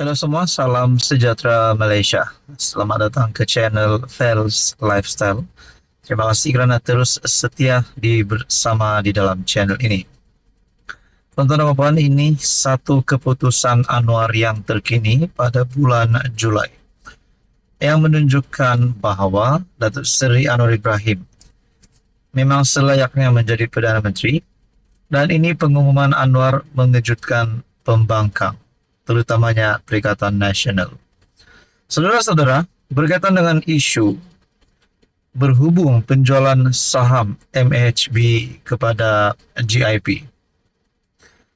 Halo semua, salam sejahtera Malaysia. Selamat datang ke channel Fels Lifestyle. Terima kasih kerana terus setia bersama di dalam channel ini. Tuan-tuan dan puan, ini satu keputusan Anwar yang terkini pada bulan Julai yang menunjukkan bahawa Datuk Seri Anwar Ibrahim memang selayaknya menjadi Perdana Menteri, dan ini pengumuman Anwar mengejutkan pembangkang, terutamanya Perikatan Nasional. Saudara-saudara, berkaitan dengan isu berhubung penjualan saham MAHB kepada GIP,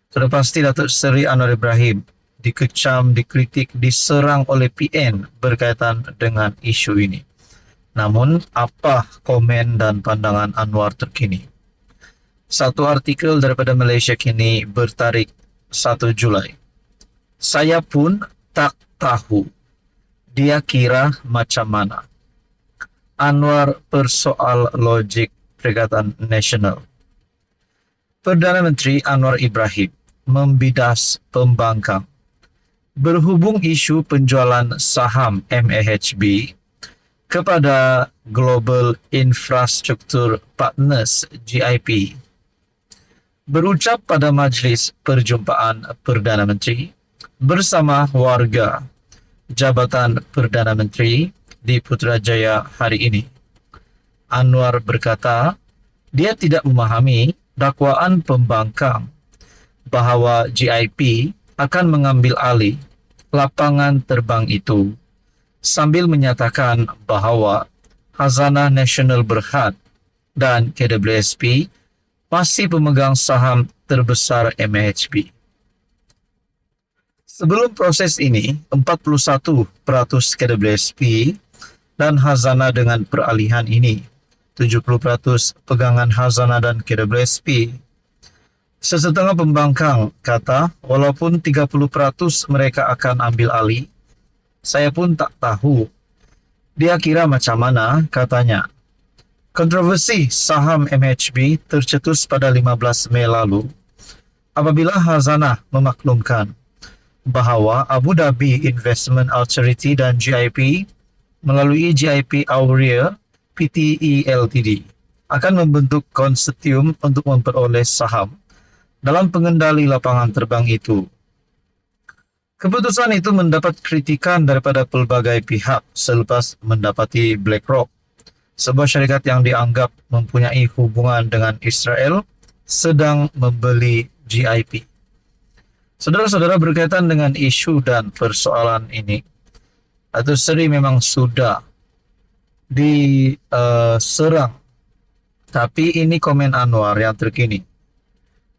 sudah pasti Datuk Seri Anwar Ibrahim dikecam, dikritik, diserang oleh PN berkaitan dengan isu ini. Namun, apa komen dan pandangan Anwar terkini? Satu artikel daripada Malaysia Kini bertarikh 1 Julai. Saya pun tak tahu dia kira macam mana. Anwar persoal logik Perikatan Nasional. Perdana Menteri Anwar Ibrahim membidas pembangkang berhubung isu penjualan saham MAHB kepada Global Infrastructure Partners GIP. Berucap pada majlis perjumpaan Perdana Menteri bersama warga Jabatan Perdana Menteri di Putrajaya hari ini, Anwar berkata dia tidak memahami dakwaan pembangkang bahawa GIP akan mengambil alih lapangan terbang itu, sambil menyatakan bahawa Khazanah Nasional Berhad dan KWSP masih pemegang saham terbesar MAHB. Sebelum proses ini, 41% KWSP dan Khazanah dengan peralihan ini, 70% pegangan Khazanah dan KWSP. Sesetengah pembangkang kata, walaupun 30% mereka akan ambil alih, saya pun tak tahu dia kira macam mana, katanya. Kontroversi saham MAHB tercetus pada 15 Mei lalu apabila Khazanah memaklumkan bahawa Abu Dhabi Investment Authority dan GIP melalui GIP Aurea Pte Ltd akan membentuk konsortium untuk memperoleh saham dalam pengendali lapangan terbang itu. Keputusan itu mendapat kritikan daripada pelbagai pihak selepas mendapati BlackRock, sebuah syarikat yang dianggap mempunyai hubungan dengan Israel, sedang membeli GIP. Saudara-saudara, berkaitan dengan isu dan persoalan ini, Datuk Seri memang sudah diserang. Tapi ini komen Anwar yang terkini.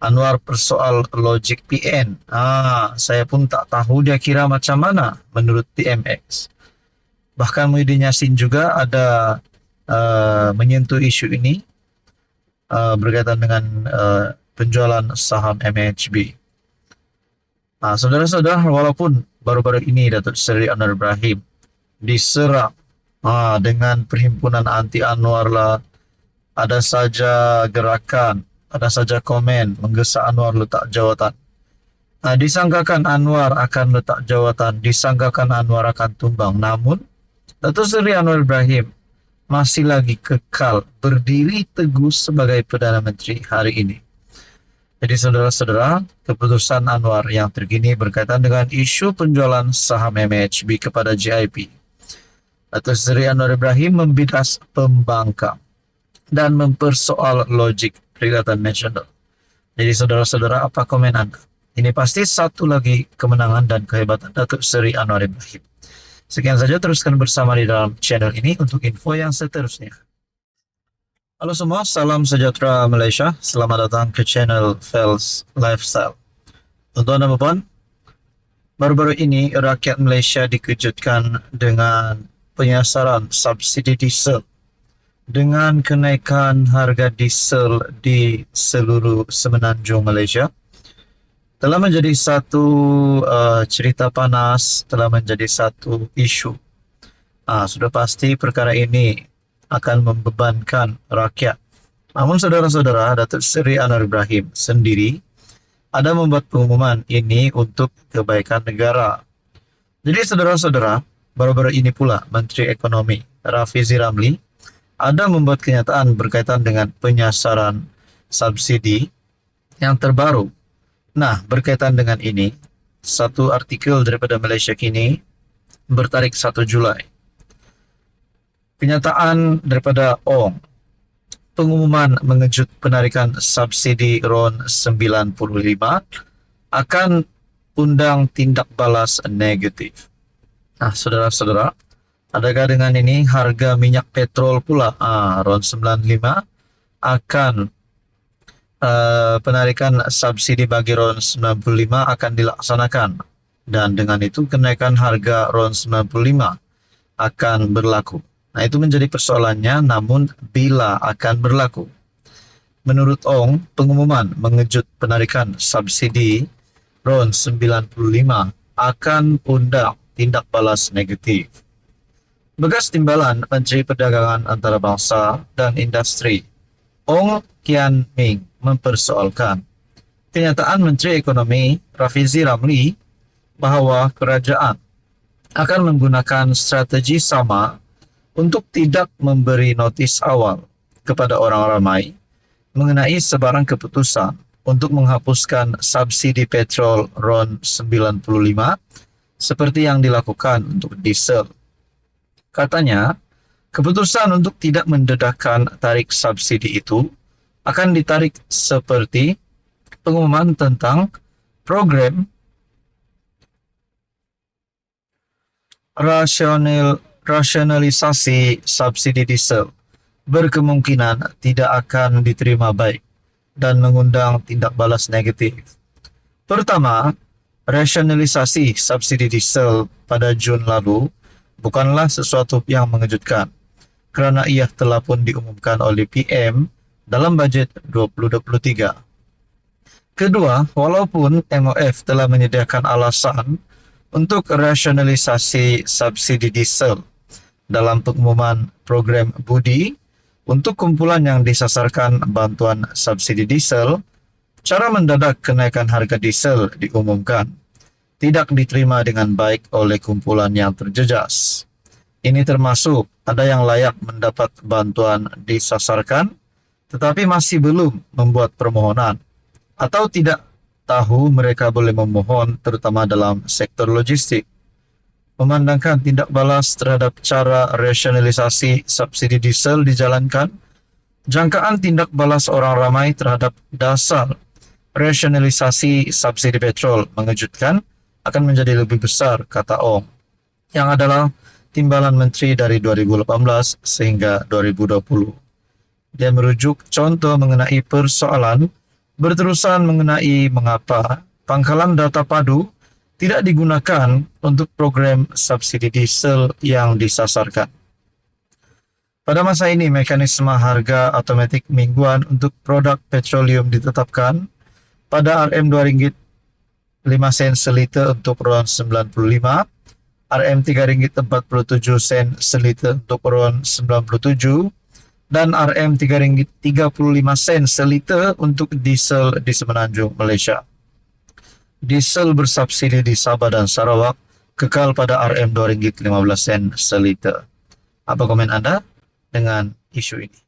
Anwar persoal logik PN. Saya pun tak tahu dia kira macam mana menurut TMX. Bahkan Muhyiddin Yassin juga ada menyentuh isu ini berkaitan dengan penjualan saham MAHB. Saudara-saudara, walaupun baru-baru ini Datuk Seri Anwar Ibrahim diserang dengan perhimpunan anti Anwar lah, ada saja gerakan, ada saja komen menggesa Anwar letak jawatan. Disangkakan Anwar akan letak jawatan, disangkakan Anwar akan tumbang. Namun, Datuk Seri Anwar Ibrahim masih lagi kekal berdiri teguh sebagai Perdana Menteri hari ini. Jadi saudara-saudara, keputusan Anwar yang terkini berkaitan dengan isu penjualan saham MAHB kepada GIP. Datuk Seri Anwar Ibrahim membidas pembangkang dan mempersoal logik Perikatan Nasional. Jadi saudara-saudara, apa komen anda? Ini pasti satu lagi kemenangan dan kehebatan Datuk Seri Anwar Ibrahim. Sekian saja, teruskan bersama di dalam channel ini untuk info yang seterusnya. Halo semua, salam sejahtera Malaysia. Selamat datang ke channel Fels Lifestyle. Tuan-tuan dan puan, baru-baru ini rakyat Malaysia dikejutkan dengan penyasaran subsidi diesel dengan kenaikan harga diesel di seluruh semenanjung Malaysia. Telah menjadi satu cerita panas, telah menjadi satu isu. Sudah pasti perkara ini akan membebankan rakyat. Namun saudara-saudara, Datuk Seri Anwar Ibrahim sendiri ada membuat pengumuman ini untuk kebaikan negara. Jadi saudara-saudara, baru-baru ini pula Menteri Ekonomi Rafizi Ramli ada membuat kenyataan berkaitan dengan penyasaran subsidi yang terbaru. Nah, berkaitan dengan ini, satu artikel daripada Malaysia Kini bertarikh 1 Julai. Kenyataan daripada Ong, pengumuman mengejut penarikan subsidi RON 95 akan undang tindak balas negatif. Nah, saudara-saudara, adakah dengan ini harga minyak petrol pula RON 95 akan penarikan subsidi bagi RON 95 akan dilaksanakan, dan dengan itu kenaikan harga RON 95 akan berlaku. Nah, itu menjadi persoalannya, namun bila akan berlaku. Menurut Ong, pengumuman mengejut penarikan subsidi RON 95 akan undang tindak balas negatif. Bekas Timbalan Menteri Perdagangan Antarabangsa dan Industri, Ong Kian Ming, mempersoalkan kenyataan Menteri Ekonomi Rafizi Ramli bahawa kerajaan akan menggunakan strategi sama untuk tidak memberi notis awal kepada orang ramai mengenai sebarang keputusan untuk menghapuskan subsidi petrol RON 95 seperti yang dilakukan untuk diesel. Katanya, keputusan untuk tidak mendedahkan tarik subsidi itu akan ditarik seperti pengumuman tentang program rasionalisasi subsidi diesel berkemungkinan tidak akan diterima baik dan mengundang tindak balas negatif. Pertama, rasionalisasi subsidi diesel pada Jun lalu bukanlah sesuatu yang mengejutkan kerana ia telah pun diumumkan oleh PM dalam bajet 2023. Kedua, walaupun MOF telah menyediakan alasan untuk rasionalisasi subsidi diesel dalam pengumuman program Budi untuk kumpulan yang disasarkan bantuan subsidi diesel, cara mendadak kenaikan harga diesel diumumkan tidak diterima dengan baik oleh kumpulan yang terjejas. Ini termasuk ada yang layak mendapat bantuan disasarkan tetapi masih belum membuat permohonan atau tidak tahu mereka boleh memohon, terutama dalam sektor logistik. Memandangkan tindak balas terhadap cara rasionalisasi subsidi diesel dijalankan, jangkaan tindak balas orang ramai terhadap dasar rasionalisasi subsidi petrol mengejutkan akan menjadi lebih besar, kata Ong, yang adalah timbalan menteri dari 2018 sehingga 2020. Dia merujuk contoh mengenai persoalan berterusan mengenai mengapa pangkalan data padu tidak digunakan untuk program subsidi diesel yang disasarkan. Pada masa ini, mekanisme harga otomatik mingguan untuk produk petroleum ditetapkan pada RM RM2.05 seliter untuk RON 95, RM RM3.47 seliter untuk RON 97, dan RM RM3.35 seliter untuk diesel di Semenanjung Malaysia. Diesel bersubsidi di Sabah dan Sarawak kekal pada RM RM2.15 seliter. Apa komen anda dengan isu ini?